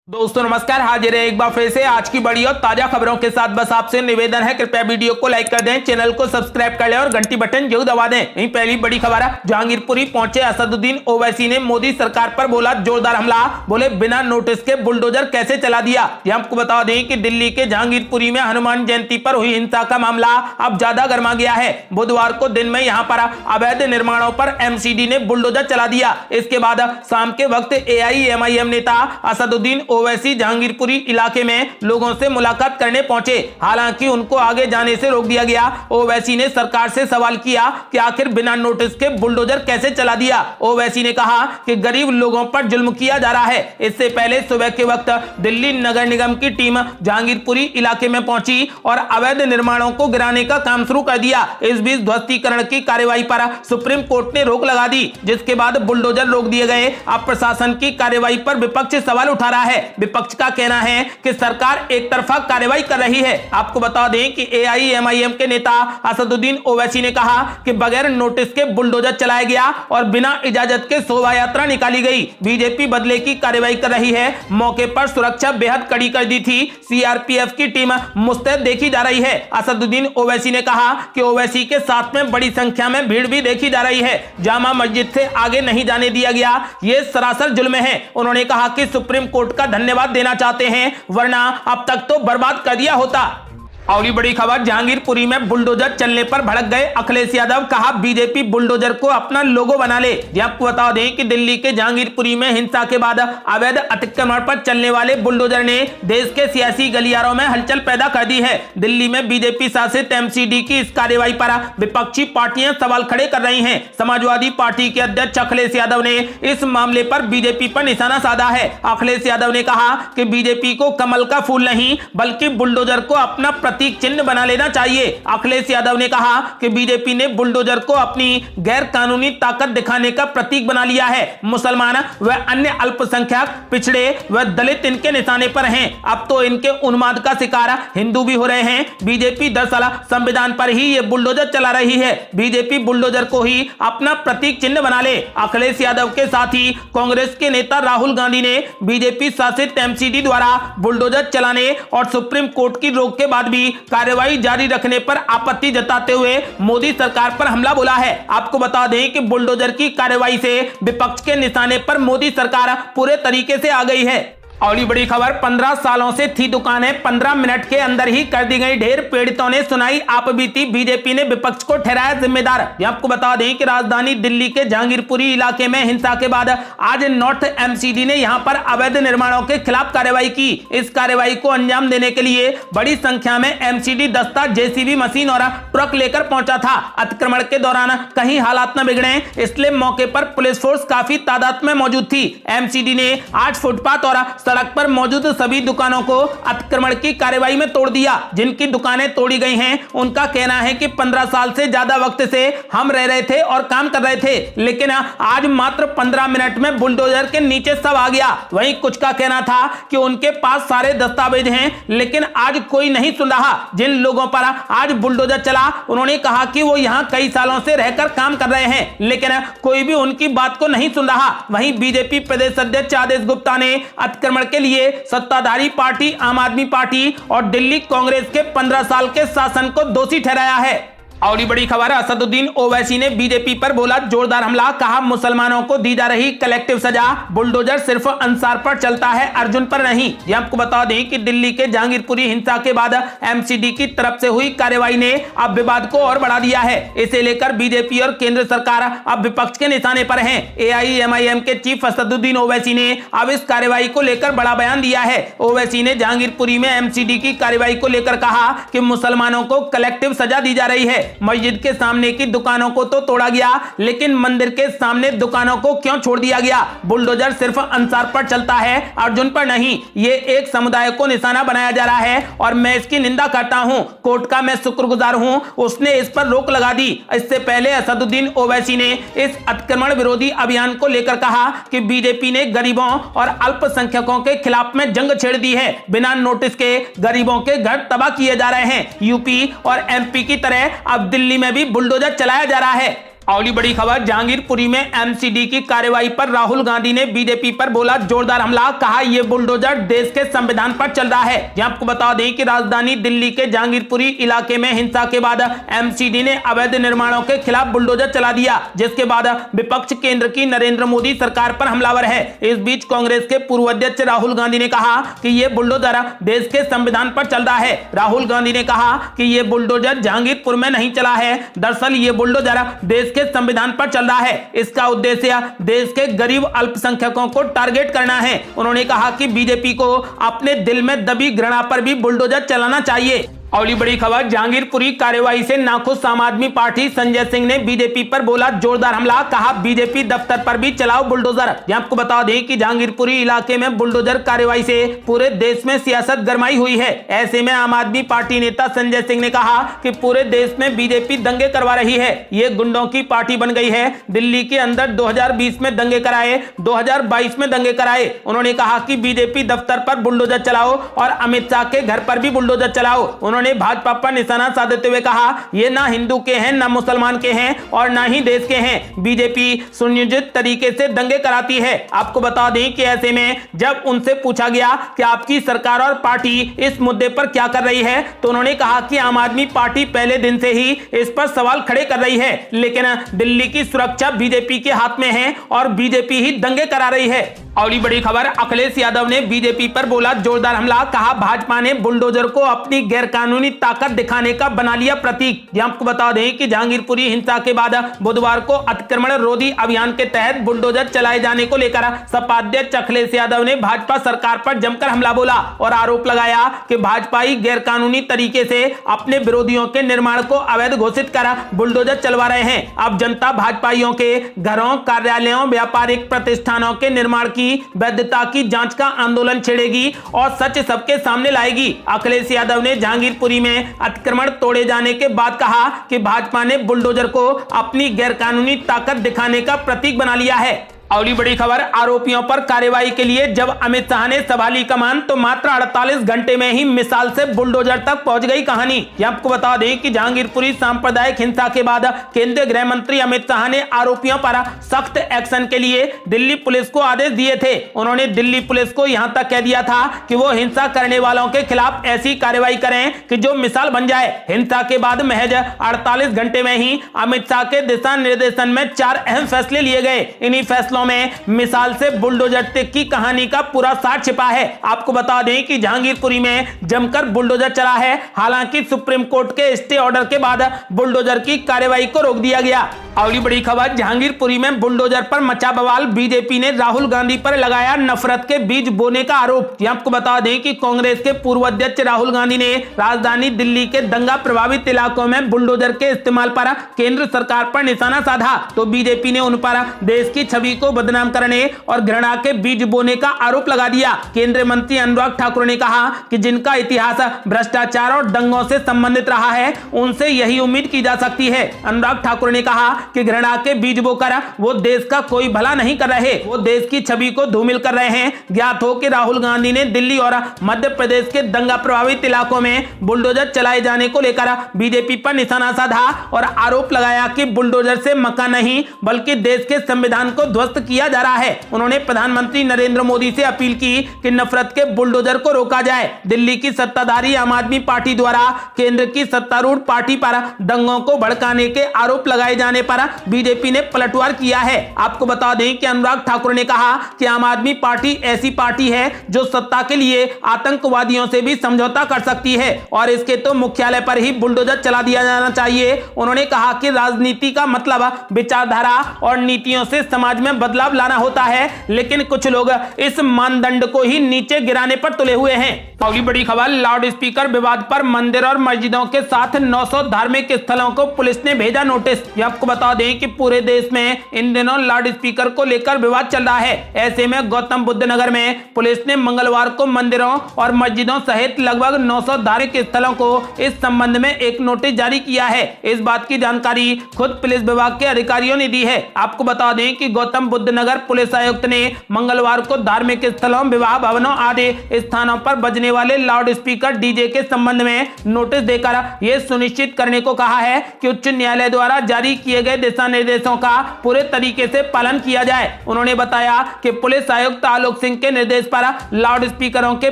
दोस्तों नमस्कार, हाजिर है एक बार फिर से आज की बड़ी और ताजा खबरों के साथ। बस आपसे निवेदन है, कृपया वीडियो को लाइक कर दें, चैनल को सब्सक्राइब कर लें और घंटी बटन जरूर दबा दें। यही पहली बड़ी खबर है, जहांगीरपुरी पहुंचे असदुद्दीन ओवैसी ने मोदी सरकार पर बोला जोरदार हमला। बोले बिना नोटिस के बुलडोजर कैसे चला दिया। ये आपको बता दें कि दिल्ली के जहांगीरपुरी में हनुमान जयंती पर हुई हिंसा का मामला अब ज्यादा गर्मा गया है। बुधवार को दिन में यहाँ पर अवैध निर्माणों पर एमसीडी ने बुलडोजर चला दिया। इसके बाद शाम के वक्त एआईएमआईएम नेता असदुद्दीन ओवैसी जहांगीरपुरी इलाके में लोगों से मुलाकात करने पहुंचे। हालांकि उनको आगे जाने से रोक दिया गया। ओवैसी ने सरकार से सवाल किया कि आखिर बिना नोटिस के बुलडोजर कैसे चला दिया। ओवैसी ने कहा कि गरीब लोगों पर जुल्म किया जा रहा है। इससे पहले सुबह के वक्त दिल्ली नगर निगम की टीम जहांगीरपुरी इलाके में पहुंची और अवैध निर्माणों को गिराने का काम शुरू कर दिया। इस बीच ध्वस्तीकरण की कार्यवाही पर सुप्रीम कोर्ट ने रोक लगा दी, जिसके बाद बुलडोजर रोक दिए गए। अब प्रशासन की कार्यवाही पर विपक्ष सवाल उठा रहा है। विपक्ष का कहना है कि सरकार एक तरफा कार्रवाई कर रही है। आपको बता दें कि एआईएमआईएम के नेता असदुद्दीन ओवैसी ने कहा कि बगैर नोटिस के बुलडोजर चलाया गया और बिना इजाजत के शोभा यात्रा निकाली गई। बीजेपी बदले की कार्रवाई कर रही है। मौके पर सुरक्षा बेहद कड़ी कर दी थी। सीआरपीएफ की टीम मुस्तैद देखी जा रही है। असदुद्दीन ओवैसी ने कहा कि ओवैसी के साथ में बड़ी संख्या में भीड़ भी देखी जा रही है। जामा मस्जिद से आगे नहीं जाने दिया गया, यह सरासर जुल्म है। उन्होंने कहा कि सुप्रीम कोर्ट का धन्यवाद देना चाहते हैं, वरना अब तक तो बर्बाद कर दिया होता। और ये बड़ी खबर, जहांगीरपुरी में बुलडोजर चलने पर भड़क गए अखिलेश यादव। कहा बीजेपी बुलडोजर को अपना लोगो बना ले। ये आपको बता दें कि दिल्ली के जहांगीरपुरी में हिंसा के बाद अवैध अतिक्रमण पर चलने वाले बुलडोजर ने देश के सियासी गलियारों में हलचल पैदा कर दी है। दिल्ली में बीजेपी शासित एमसीडी की इस कार्रवाई पर विपक्षी पार्टियां सवाल खड़े कर रही हैं। समाजवादी पार्टी के अध्यक्ष अखिलेश यादव ने इस मामले पर बीजेपी पर निशाना साधा है। अखिलेश यादव ने कहा कि बीजेपी को कमल का फूल नहीं बल्कि बुलडोजर को अपना प्रतीक चिन्ह बना लेना चाहिए। अखिलेश यादव ने कहा कि बीजेपी ने बुलडोजर को अपनी गैर कानूनी ताकत दिखाने का प्रतीक बना लिया है। मुसलमान व अन्य अल्पसंख्यक, पिछड़े व दलित इनके निशाने पर हैं। अब तो इनके उन्माद का शिकार हिंदू भी हो रहे हैं। बीजेपी दरअसल संविधान पर ही ये बुलडोजर चला रही है। बीजेपी बुलडोजर को ही अपना प्रतीक चिन्ह बना ले। अखिलेश यादव के साथ ही कांग्रेस के नेता राहुल गांधी ने बीजेपी शासित एमसीडी द्वारा बुलडोजर चलाने और सुप्रीम कोर्ट की रोक के बाद भी कार्रवाई जारी रखने पर आपत्ति जताते हुए मोदी सरकार पर हमला बोला है। आपको बता दें कि बुलडोजर की कार्रवाई से विपक्ष के निशाने पर मोदी सरकार पूरे तरीके से आ गई है। और ये बड़ी खबर, 15 सालों से थी दुकानें 15 मिनट के अंदर ही कर दी गई ढेर। पीड़ितों ने सुनाई आपबीती, बीजेपी ने विपक्ष को ठहराया जिम्मेदार। आपको बता दें कि राजधानी दिल्ली के जहांगीरपुरी इलाके में हिंसा के बाद आज नॉर्थ एमसीडी ने यहां पर अवैध निर्माणों के खिलाफ कार्रवाई की। इस कार्रवाई को अंजाम देने के लिए बड़ी संख्या में एमसीडी दस्ता, जेसीबी मशीन और ट्रक लेकर पहुंचा था। अतिक्रमण के दौरान कहीं हालात न बिगड़े, इसलिए मौके पर पुलिस फोर्स काफी तादाद में मौजूद थी। एमसीडी ने 8 फुटपाथ और सड़क पर मौजूद सभी दुकानों को अतिक्रमण की कार्रवाई में तोड़ दिया। जिनकी दुकानें तोड़ी गई हैं, उनका कहना है कि 15 साल से ज्यादा वक्त से हम रह रहे थे और काम कर रहे थे, लेकिन आज मात्र 15 मिनट में बुलडोजर के नीचे सब आ गया। वहीं कुछ का कहना था कि उनके पास सारे दस्तावेज हैं, लेकिन आज कोई नहीं सुन रहा। जिन लोगों पर आज बुलडोजर चला, उन्होंने कहा कि वो यहाँ कई सालों से रहकर काम कर रहे हैं, लेकिन कोई भी उनकी बात को नहीं सुन रहा। वहीं बीजेपी प्रदेश अध्यक्ष आदेश गुप्ता ने अतिक्रमण के लिए सत्ताधारी पार्टी आम आदमी पार्टी और दिल्ली कांग्रेस के 15 साल के शासन को दोषी ठहराया है। और बड़ी खबर, असदुद्दीन ओवैसी ने बीजेपी पर बोला जोरदार हमला। कहा मुसलमानों को दी जा रही कलेक्टिव सजा, बुलडोजर सिर्फ अंसार पर चलता है, अर्जुन पर नहीं। ये आपको बता दें कि दिल्ली के जहांगीरपुरी हिंसा के बाद एमसीडी की तरफ से हुई कार्रवाई ने अब विवाद को और बढ़ा दिया है। इसे लेकर बीजेपी और केंद्र सरकार अब विपक्ष के निशाने पर है। एआईएमआईएम के चीफ असदुद्दीन ओवैसी ने अब इस कार्रवाई को लेकर बड़ा बयान दिया है। ओवैसी ने जहांगीरपुरी में एमसीडी की कार्रवाई को लेकर कहा कि मुसलमानों को कलेक्टिव सजा दी जा रही है। मस्जिद के सामने की दुकानों को तो तोड़ा गया, लेकिन मंदिर के सामने दुकानों को क्यों छोड़ दिया गया। बुलडोजर सिर्फ अंसार पर चलता है, अर्जुन पर नहीं। ये एक समुदाय को निशाना बनाया जा रहा है और मैं इसकी निंदा करता हूं। कोर्ट का मैं शुक्रगुजार हूं, उसने इस पर रोक लगा दी। इससे पहले असदुद्दीन ओवैसी ने इस अतिक्रमण विरोधी अभियान को लेकर कहा कि बीजेपी ने गरीबों और अल्पसंख्यकों के खिलाफ में जंग छेड़ दी है। बिना नोटिस के गरीबों के घर तबाह किए जा रहे हैं। यूपी और एमपी की तरह अब दिल्ली में भी बुलडोजर चलाया जा रहा है। अगली बड़ी खबर, जहांगीरपुरी में एमसीडी की कार्रवाई पर राहुल गांधी ने बीजेपी पर बोला जोरदार हमला। कहा यह बुलडोजर देश के संविधान पर चल रहा है। यहां आपको बता दें कि राजधानी दिल्ली के जहांगीरपुरी इलाके में हिंसा के बाद एमसीडी ने अवैध निर्माणों के खिलाफ बुलडोजर चला दिया, जिसके बाद विपक्ष केंद्र की नरेंद्र मोदी सरकार पर हमलावर है। इस बीच कांग्रेस के पूर्व अध्यक्ष राहुल गांधी ने कहा कि यह बुलडोजर देश के संविधान पर चल रहा है। राहुल गांधी ने कहा कि यह बुलडोजर जहांगीरपुर में नहीं चला है, दरअसल यह बुलडोजर देश के संविधान पर चल रहा है। इसका उद्देश्य देश के गरीब अल्पसंख्यकों को टारगेट करना है। उन्होंने कहा कि बीजेपी को अपने दिल में दबी घृणा पर भी बुलडोजर चलाना चाहिए। अगली बड़ी खबर, जहांगीरपुरी कार्रवाई से नाखुश आम आदमी पार्टी संजय सिंह ने बीजेपी पर बोला जोरदार हमला। कहा बीजेपी दफ्तर पर भी चलाओ बुलडोजर। यहां आपको बता दें कि जहांगीरपुरी इलाके में बुलडोजर कार्रवाई से पूरे देश में सियासत गरमाई हुई है। ऐसे में आम आदमी पार्टी नेता संजय सिंह ने कहा कि पूरे देश में बीजेपी दंगे करवा रही है, ये गुंडों की पार्टी बन गई है। दिल्ली के अंदर 2020 में दंगे कराए, 2022 में दंगे कराए। उन्होंने कहा कि बीजेपी दफ्तर पर बुलडोजर चलाओ और अमित शाह के घर पर भी बुलडोजर चलाओ। उन्होंने भाजपा पर निशाना साधते हुए कहा ये ना हिंदू के हैं, ना मुसलमान के हैं और ना ही देश के हैं। बीजेपी सुनियोजित तरीके से दंगे कराती है। आपको बता दें कि ऐसे में जब उनसे पूछा गया कि आपकी सरकार और पार्टी इस मुद्दे पर क्या कर रही है, तो उन्होंने कहा कि आम आदमी पार्टी पहले दिन से ही इस पर सवाल खड़े कर रही है, लेकिन दिल्ली की सुरक्षा बीजेपी के हाथ में है और बीजेपी ही दंगे करा रही है। अगली बड़ी खबर, अखिलेश यादव ने बीजेपी पर बोला जोरदार हमला। कहा भाजपा ने बुलडोजर को अपनी गैरकानूनी ताकत दिखाने का बना लिया प्रतीक। यहां आपको बता दें कि जहांगीरपुरी हिंसा के बाद बुधवार को अतिक्रमण रोधी अभियान के तहत बुलडोजर चलाए जाने को लेकर सपा अध्यक्ष अखिलेश यादव ने भाजपा सरकार पर जमकर हमला बोला और आरोप लगाया कि भाजपा ही गैरकानूनी तरीके से अपने विरोधियों के निर्माण को अवैध घोषित कर बुलडोजर चलवा रहे हैं। अब जनता भाजपाइयों के घरों, कार्यालयों, व्यापारिक प्रतिष्ठानों के निर्माण की वैधता की जांच का आंदोलन छेड़ेगी और सच सबके सामने लाएगी। अखिलेश यादव ने जहांगीरपुरी में अतिक्रमण तोड़े जाने के बाद कहा कि भाजपा ने बुलडोजर को अपनी गैरकानूनी ताकत दिखाने का प्रतीक बना लिया है। अगली बड़ी खबर, आरोपियों पर कार्रवाई के लिए जब अमित शाह ने संभाली कमान तो मात्र 48 घंटे में ही मिसाल से बुलडोजर तक पहुंच गई कहानी। यहां आपको बता दें कि जहांगीरपुरी सांप्रदायिक हिंसा के बाद केंद्रीय गृह मंत्री अमित शाह ने आरोपियों पर सख्त एक्शन के लिए दिल्ली पुलिस को आदेश दिए थे। उन्होंने दिल्ली पुलिस को यहां तक कह दिया था कि वो हिंसा करने वालों के खिलाफ ऐसी कार्रवाई करें कि जो मिसाल बन जाए। हिंसा के बाद महज 48 घंटे में ही अमित शाह के दिशा निर्देशन में 4 अहम फैसले लिए गए। इन्हीं फैसलों में मिसाल से बुलडोजर तक की कहानी का पूरा सार छिपा है। आपको बता दें कि जहांगीरपुरी में जमकर बुलडोजर चला है। हालांकि सुप्रीम कोर्ट के स्टे ऑर्डर के बाद बुलडोजर की कार्रवाई को रोक दिया गया। अगली बड़ी खबर, जहांगीरपुरी में बुलडोजर पर मचा बवाल। बीजेपी ने राहुल गांधी पर लगाया नफरत के बीज बोने का आरोप। यहां आपको बता दें कि कांग्रेस के पूर्व अध्यक्ष राहुल गांधी ने राजधानी दिल्ली के दंगा प्रभावित इलाकों में बुलडोजर के इस्तेमाल पर केंद्र सरकार पर निशाना साधा, तो बीजेपी ने उन पर देश की छवि को बदनाम करने और घृणा के बीज बोने का आरोप लगा दिया। केंद्रीय मंत्री अनुराग ठाकुर ने कहा कि जिनका इतिहास भ्रष्टाचार और दंगों से संबंधित रहा है उनसे यही उम्मीद की जा सकती है। अनुराग ठाकुर ने कहा कि घृणा के बीज बोकर वो देश का कोई भला नहीं कर रहे, वो देश की छवि को धूमिल कर रहे हैं। ज्ञात हो कि राहुल गांधी ने दिल्ली और मध्य प्रदेश के दंगा प्रभावित इलाकों में बुलडोजर चलाए जाने को लेकर बीजेपी पर निशाना साधा और आरोप लगाया कि बुलडोजर से मक्का नहीं बल्कि देश के संविधान को ध्वस्त किया जा रहा है। उन्होंने प्रधानमंत्री नरेंद्र मोदी से अपील की कि नफरत के बुलडोजर को रोका जाए। दिल्ली की सत्ताधारी आम आदमी पार्टी द्वारा केंद्र की सत्तारूढ़ पार्टी पर दंगों को भड़काने के आरोप लगाए जाने पर बीजेपी ने पलटवार किया है। आपको बता दें कि अनुराग ठाकुर ने कहा कि आम आदमी पार्टी ऐसी पार्टी है जो सत्ता के लिए आतंकवादियों से भी समझौता कर सकती है और इसके तो मुख्यालय पर ही बुलडोजर चला दिया जाना चाहिए। उन्होंने कहा कि राजनीति का मतलब विचारधारा और नीतियों से समाज में बदलाव लाना होता है, लेकिन कुछ लोग इस मानदंड को ही नीचे गिराने पर तुले हुए हैं। अगली बड़ी खबर, लाउड स्पीकर विवाद पर मंदिर और मस्जिदों के साथ 900 धार्मिक स्थलों को पुलिस ने भेजा नोटिस। ये आपको बता दें कि पूरे देश में इन दिनों लाउड स्पीकर को लेकर विवाद चल रहा है। ऐसे में गौतम बुद्ध नगर में पुलिस ने मंगलवार को मंदिरों और मस्जिदों सहित लगभग 900 धार्मिक स्थलों को इस संबंध में एक नोटिस जारी किया है। इस बात की जानकारी खुद पुलिस विभाग के अधिकारियों ने दी है। आपको बता दें कि गौतम बुद्धनगर पुलिस आयुक्त ने मंगलवार को धार्मिक स्थलों, विवाह भवनों आदि स्थानों पर बजने वाले लाउड स्पीकर डीजे के संबंध में नोटिस देकर यह सुनिश्चित करने को कहा है कि उच्च न्यायालय द्वारा जारी किए गए दिशा निर्देशों का पूरे तरीके से पालन किया जाए। उन्होंने बताया कि पुलिस आयुक्त आलोक सिंह के निर्देश पर लाउड स्पीकरों के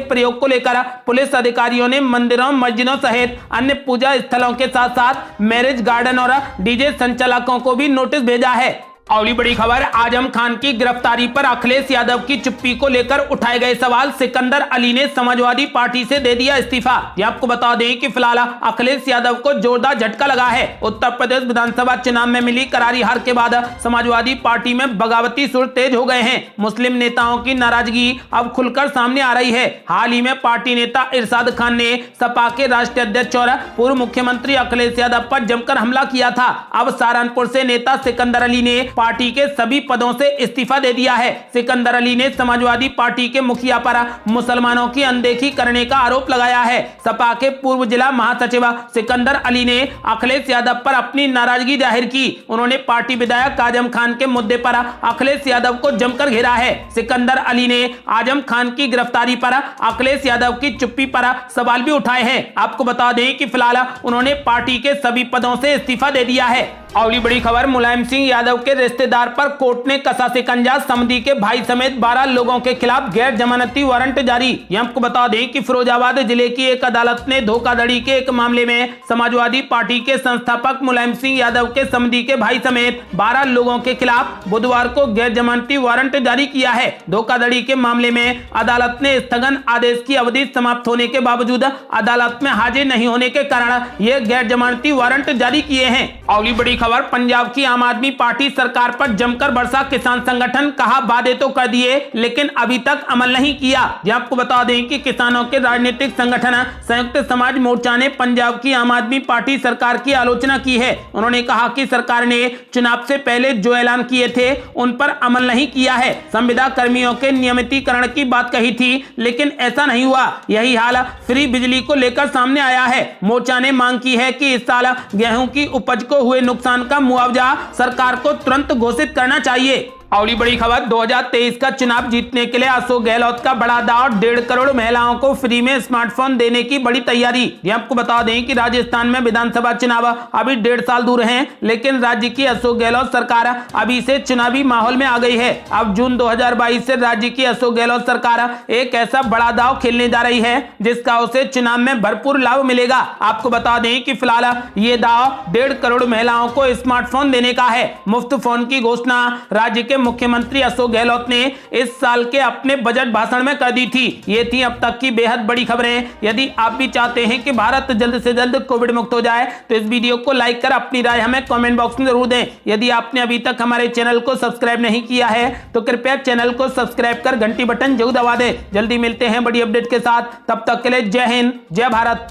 प्रयोग को लेकर पुलिस अधिकारियों ने मंदिरों, मस्जिदों सहित अन्य पूजा स्थलों के साथ साथ मैरिज गार्डन और डीजे संचालकों को भी नोटिस भेजा है। अगली बड़ी खबर, आजम खान की गिरफ्तारी पर अखिलेश यादव की चुप्पी को लेकर उठाए गए सवाल। सिकंदर अली ने समाजवादी पार्टी से दे दिया इस्तीफा। ये आपको बता दें कि फिलहाल अखिलेश यादव को जोरदार झटका लगा है। उत्तर प्रदेश विधानसभा चुनाव में मिली करारी हार के बाद समाजवादी पार्टी में बगावती सुर तेज हो गए हैं। मुस्लिम नेताओं की नाराजगी अब खुलकर सामने आ रही है। हाल ही में पार्टी नेता इरशाद खान ने सपा के राष्ट्रीय अध्यक्ष और पूर्व मुख्यमंत्री अखिलेश यादव पर जमकर हमला किया था। अब सहारनपुर से नेता सिकंदर अली ने पार्टी के सभी पदों से इस्तीफा दे दिया है। सिकंदर अली ने समाजवादी पार्टी के मुखिया पर मुसलमानों की अनदेखी करने का आरोप लगाया है। सपा के पूर्व जिला महासचिव सिकंदर अली ने अखिलेश यादव पर अपनी नाराजगी जाहिर की। उन्होंने पार्टी विधायक आजम खान के मुद्दे पर अखिलेश यादव को जमकर घेरा है। सिकंदर अली ने आजम खान की गिरफ्तारी पर अखिलेश यादव की चुप्पी पर सवाल भी उठाए हैं। आपको बता दें कि फिलहाल उन्होंने पार्टी के सभी पदों से इस्तीफा दे दिया है। अगली बड़ी खबर, मुलायम सिंह यादव के रिश्तेदार पर कोर्ट ने कसा शिकंजा। समधी के भाई समेत 12 लोगों के खिलाफ गैर जमानती वारंट जारी। ये आपको बता दें कि फिरोजाबाद जिले की एक अदालत ने धोखाधड़ी के एक मामले में समाजवादी पार्टी के संस्थापक मुलायम सिंह यादव के समधी के भाई समेत 12 लोगों के खिलाफ बुधवार को गैर जमानती वारंट जारी किया है। धोखाधड़ी के मामले में अदालत ने स्थगन आदेश की अवधि समाप्त होने के बावजूद अदालत में हाजिर नहीं होने के कारण ये गैर जमानती वारंट जारी किए हैं। अगली बड़ी खबर, पंजाब की आम आदमी पार्टी सरकार पर जमकर बरसा किसान संगठन। कहा वादे तो कर दिए लेकिन अभी तक अमल नहीं किया। ये आपको बता दें कि किसानों के राजनीतिक संगठन संयुक्त समाज मोर्चा ने पंजाब की आम आदमी पार्टी सरकार की आलोचना की है। उन्होंने कहा कि सरकार ने चुनाव से पहले जो ऐलान किए थे उन पर अमल नहीं किया है। संविदा कर्मियों के नियमितीकरण की बात कही थी लेकिन ऐसा नहीं हुआ। यही हाल फ्री बिजली को लेकर सामने आया है। मोर्चा ने मांग की है कि इस साल गेहूं की उपज को हुए नुकसान का मुआवजा सरकार को तुरंत घोषित करना चाहिए। अगली बड़ी खबर, 2023 का चुनाव जीतने के लिए अशोक गहलोत का बड़ा दांव। 1.5 करोड़ महिलाओं को फ्री में स्मार्टफोन देने की बड़ी तैयारी। ये आपको बता दें कि राजस्थान में विधानसभा चुनाव अभी 1.5 साल दूर हैं, लेकिन राज्य की अशोक गहलोत सरकार अभी से चुनावी माहौल में आ गई है। अब जून 2022 से राज्य की अशोक गहलोत सरकार एक ऐसा बड़ा दांव खेलने जा रही है जिसका उसे चुनाव में भरपूर लाभ मिलेगा। आपको बता दें कि फिलहाल ये दांव 1.5 करोड़ महिलाओं को स्मार्टफोन देने का है। मुफ्त फोन की घोषणा राज्य के मुख्यमंत्री अशोक गहलोत ने इस साल के अपने बजट भाषण में कर दी थी। ये थी अब तक की बेहद बड़ी खबरें। यदि आप भी चाहते हैं कि भारत जल्द से जल्द कोविड मुक्त हो जाए तो इस वीडियो को लाइक कर अपनी राय हमें कमेंट बॉक्स में जरूर दें। यदि आपने अभी तक हमारे चैनल को सब्सक्राइब नहीं किया है तो कृपया चैनल को सब्सक्राइब कर घंटी बटन जरूर दबा दें। जल्दी मिलते हैं बड़ी अपडेट के साथ, तब तक के लिए जय हिंद, जय भारत।